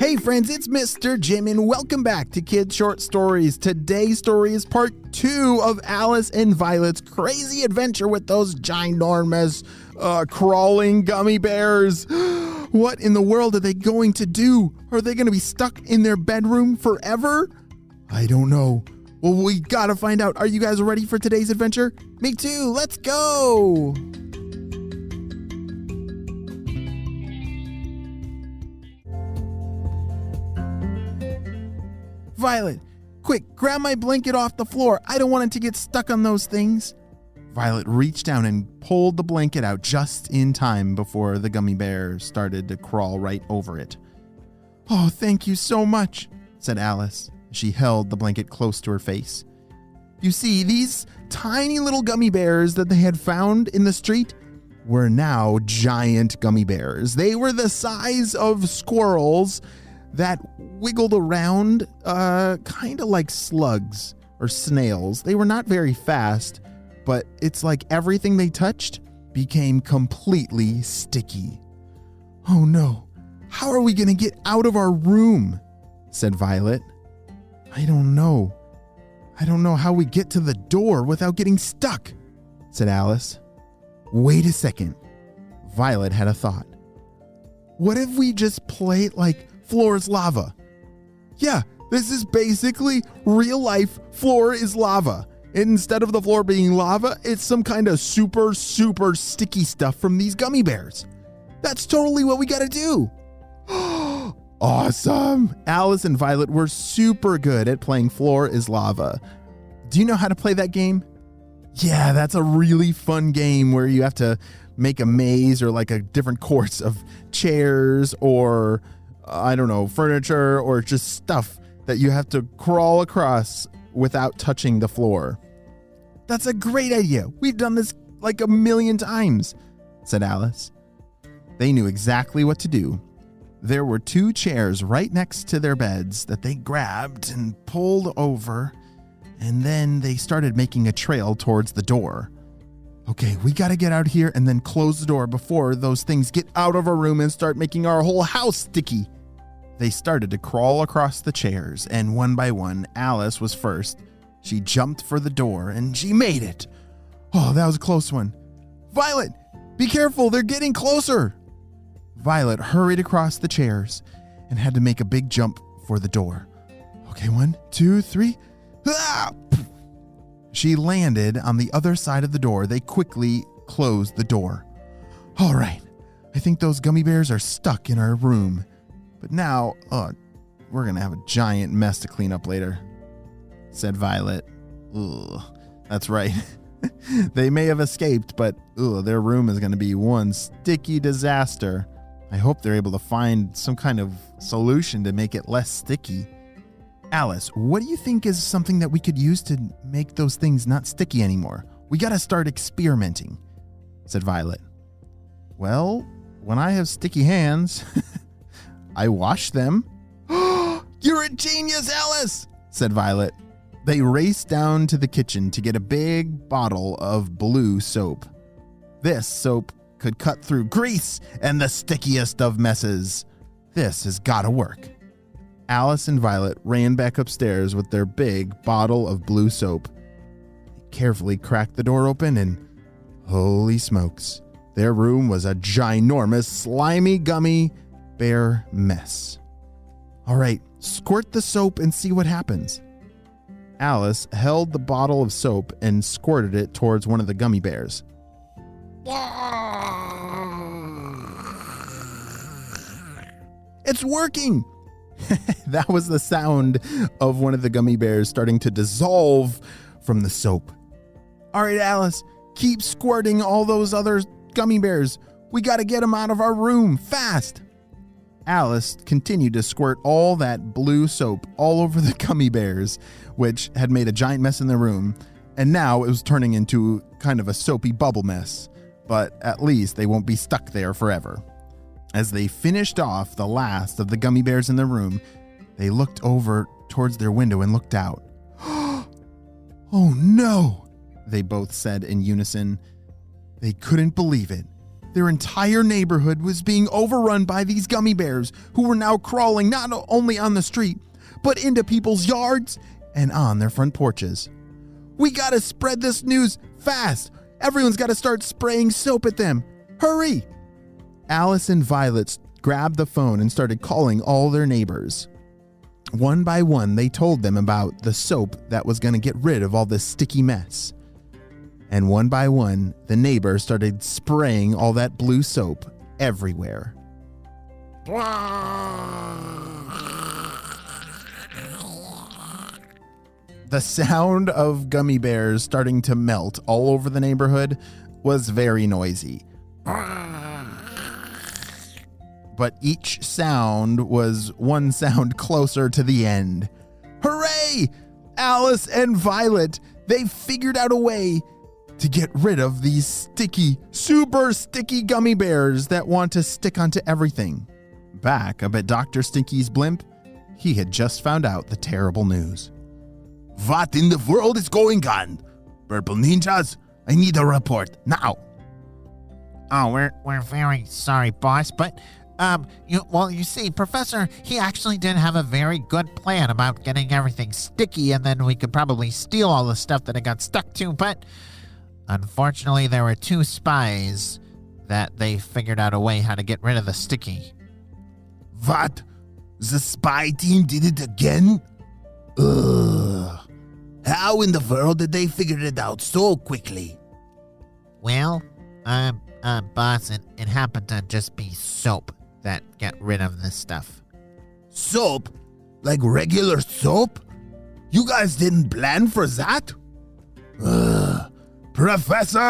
Hey friends, it's Mr. Jim and welcome back to Kids Short Stories. Today's story is part 2 of Alice and Violet's crazy adventure with those ginormous crawling gummy bears. What in the world are they going to do? Are they going to be stuck in their bedroom forever? I don't know. Well, we gotta find out. Are you guys ready for today's adventure? Me too. Let's go. Violet, quick, grab my blanket off the floor. I don't want it to get stuck on those things. Violet reached down and pulled the blanket out just in time before the gummy bear started to crawl right over it. Oh, thank you so much, said Alice. She held the blanket close to her face. You see, these tiny little gummy bears that they had found in the street were now giant gummy bears. They were the size of squirrels that wiggled around kind of like slugs or snails. They were not very fast, but it's like everything they touched became completely sticky. Oh no, how are we going to get out of our room? Said Violet. I don't know. I don't know how we get to the door without getting stuck, said Alice. Wait a second. Violet had a thought. What if we just play it like Floor is Lava? Yeah, this is basically real life Floor is Lava. Instead of the floor being lava, it's some kind of super sticky stuff from these gummy bears. That's totally what we gotta do. Awesome! Alice and Violet were super good at playing Floor is Lava. Do you know how to play that game? Yeah, that's a really fun game where you have to make a maze or like a different course of chairs or, I don't know, furniture or just stuff that you have to crawl across without touching the floor. That's a great idea. We've done this like a million times, said Alice. They knew exactly what to do. There were 2 chairs right next to their beds that they grabbed and pulled over, and then they started making a trail towards the door. Okay, we gotta get out here and then close the door before those things get out of our room and start making our whole house sticky. They started to crawl across the chairs, and one by one, Alice was first. She jumped for the door, and she made it. Oh, that was a close one. Violet, be careful, they're getting closer. Violet hurried across the chairs and had to make a big jump for the door. Okay, 1, 2, 3. Ah! She landed on the other side of the door. They quickly closed the door. All right, I think those gummy bears are stuck in our room. But now, we're going to have a giant mess to clean up later, said Violet. Ugh, that's right. They may have escaped, but their room is going to be one sticky disaster. I hope they're able to find some kind of solution to make it less sticky. Alice, what do you think is something that we could use to make those things not sticky anymore? We got to start experimenting, said Violet. Well, when I have sticky hands, I wash them. You're a genius, Alice, said Violet. They raced down to the kitchen to get a big bottle of blue soap. This soap could cut through grease and the stickiest of messes. This has got to work. Alice and Violet ran back upstairs with their big bottle of blue soap. They carefully cracked the door open and, holy smokes, their room was a ginormous, slimy, gummy bear mess. All right, squirt the soap and see what happens. Alice held the bottle of soap and squirted it towards one of the gummy bears. It's working! That was the sound of one of the gummy bears starting to dissolve from the soap. All right, Alice, keep squirting all those other gummy bears. We got to get them out of our room fast. Alice continued to squirt all that blue soap all over the gummy bears, which had made a giant mess in the room, and now it was turning into kind of a soapy bubble mess. But at least they won't be stuck there forever. As they finished off the last of the gummy bears in the room, they looked over towards their window and looked out. Oh no, they both said in unison. They couldn't believe it. Their entire neighborhood was being overrun by these gummy bears who were now crawling not only on the street, but into people's yards and on their front porches. We gotta spread this news fast. Everyone's gotta start spraying soap at them. Hurry! Alice and Violet grabbed the phone and started calling all their neighbors. One by one, they told them about the soap that was gonna get rid of all this sticky mess. And one by one, the neighbors started spraying all that blue soap everywhere. The sound of gummy bears starting to melt all over the neighborhood was very noisy. But each sound was one sound closer to the end. Hooray! Alice and Violet, they figured out a way to get rid of these sticky, super sticky gummy bears that want to stick onto everything. Back up at Dr. Stinky's blimp, he had just found out the terrible news. What in the world is going on? Purple Ninjas, I need a report now. Oh, we're very sorry, boss, but you see, Professor, he actually did have a very good plan about getting everything sticky, and then we could probably steal all the stuff that it got stuck to, but unfortunately, there were 2 spies that they figured out a way how to get rid of the sticky. What? The spy team did it again? Ugh. How in the world did they figure it out so quickly? Well, boss, it happened to just be soap that got rid of this stuff. Soap? Like regular soap? You guys didn't plan for that? Professor!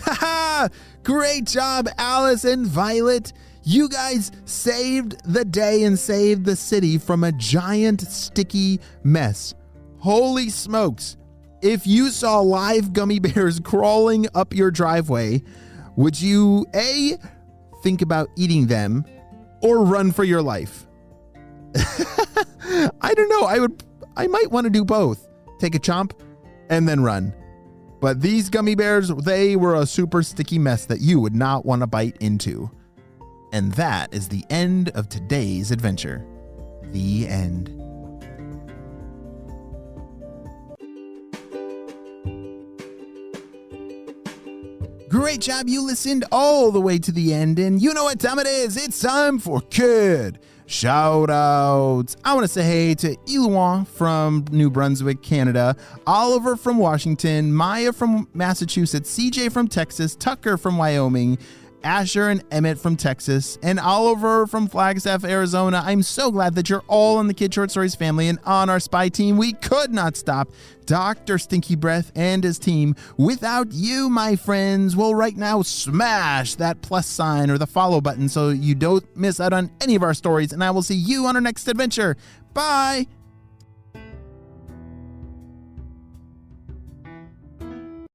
Haha! Great job, Alice and Violet. You guys saved the day and saved the city from a giant sticky mess. Holy smokes. If you saw live gummy bears crawling up your driveway, would you A, think about eating them or run for your life? I don't know. I might want to do both. Take a chomp and then run. But these gummy bears, they were a super sticky mess that you would not want to bite into. And that is the end of today's adventure. The end. Great job, you listened all the way to the end, and you know what time it is. It's time for Kid Shoutouts. I want to say hey to Elouan from New Brunswick, Canada, Oliver from Washington, Maya from Massachusetts, CJ from Texas, Tucker from Wyoming, Asher and Emmett from Texas, and Oliver from Flagstaff, Arizona. I'm so glad that you're all in the Kid Short Stories family and on our spy team. We could not stop Dr. Stinky Breath and his team without you, my friends. Well, right now, smash that plus sign or the follow button so you don't miss out on any of our stories, and I will see you on our next adventure. Bye!